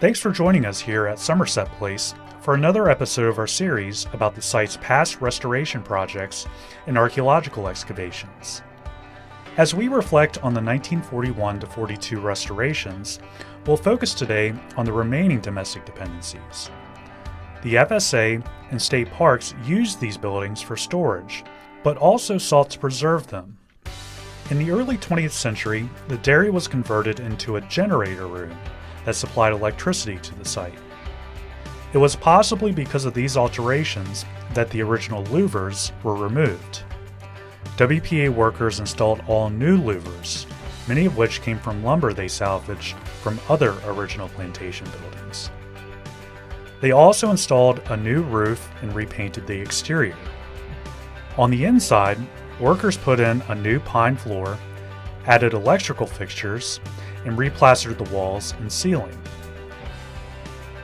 Thanks for joining us here at Somerset Place for another episode of our series about the site's past restoration projects and archaeological excavations. As we reflect on the 1941-42 restorations, we'll focus today on the remaining domestic dependencies. The FSA and state parks used these buildings for storage, but also sought to preserve them. In the early 20th century, the dairy was converted into a generator room that supplied electricity to the site. It was possibly because of these alterations that the original louvers were removed. WPA workers installed all new louvers, many of which came from lumber they salvaged from other original plantation buildings. They also installed a new roof and repainted the exterior. On the inside, workers put in a new pine floor, added electrical fixtures, and replastered the walls and ceiling.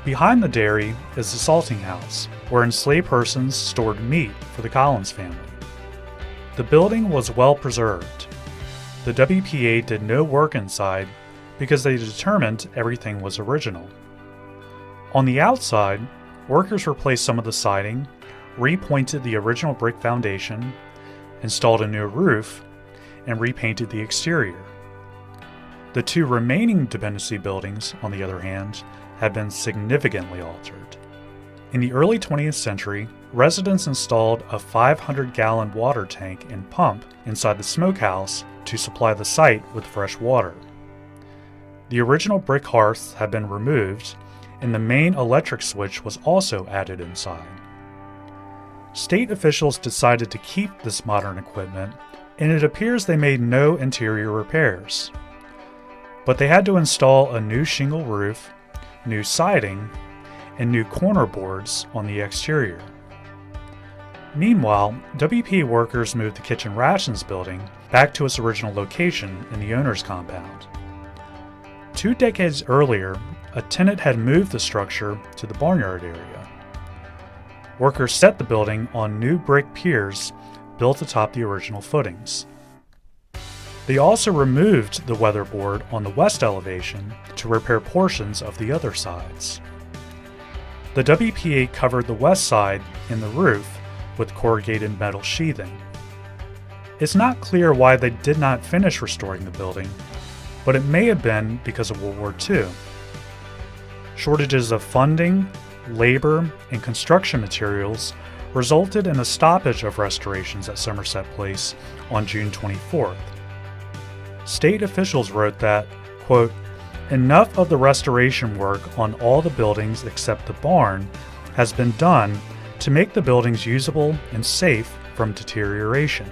Behind the dairy is the salting house, where enslaved persons stored meat for the Collins family. The building was well preserved. The WPA did no work inside because they determined everything was original. On the outside, workers replaced some of the siding, repointed the original brick foundation, installed a new roof, and repainted the exterior. The two remaining dependency buildings, on the other hand, have been significantly altered. In the early 20th century, residents installed a 500-gallon water tank and pump inside the smokehouse to supply the site with fresh water. The original brick hearths have been removed, and the main electric switch was also added inside. State officials decided to keep this modern equipment, and it appears they made no interior repairs. But they had to install a new shingle roof, new siding, and new corner boards on the exterior. Meanwhile, WPA workers moved the kitchen rations building back to its original location in the owner's compound. 2 decades earlier, a tenant had moved the structure to the barnyard area. Workers set the building on new brick piers built atop the original footings. They also removed the weatherboard on the west elevation to repair portions of the other sides. The WPA covered the west side and the roof with corrugated metal sheathing. It's not clear why they did not finish restoring the building, but it may have been because of World War II. Shortages of funding, labor, and construction materials resulted in a stoppage of restorations at Somerset Place on June 24th. State officials wrote that, quote, "Enough of the restoration work on all the buildings except the barn has been done to make the buildings usable and safe from deterioration."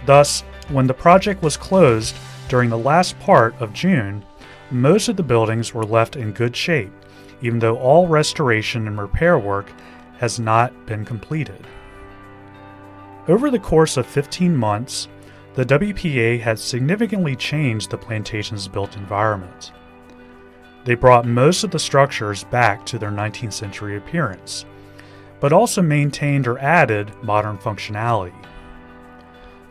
Thus, when the project was closed during the last part of June, most of the buildings were left in good shape, even though all restoration and repair work has not been completed. Over the course of 15 months, the WPA had significantly changed the plantation's built environment. They brought most of the structures back to their 19th century appearance, but also maintained or added modern functionality.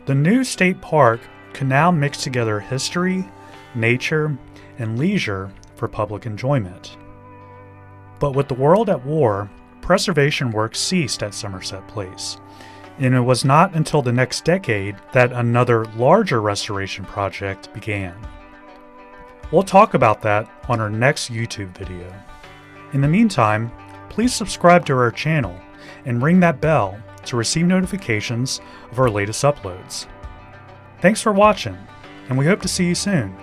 The new state park can now mix together history, nature, and leisure for public enjoyment. But with the world at war, preservation work ceased at Somerset Place, and it was not until the next decade that another larger restoration project began. We'll talk about that on our next YouTube video. In the meantime, please subscribe to our channel and ring that bell to receive notifications of our latest uploads. Thanks for watching, and we hope to see you soon.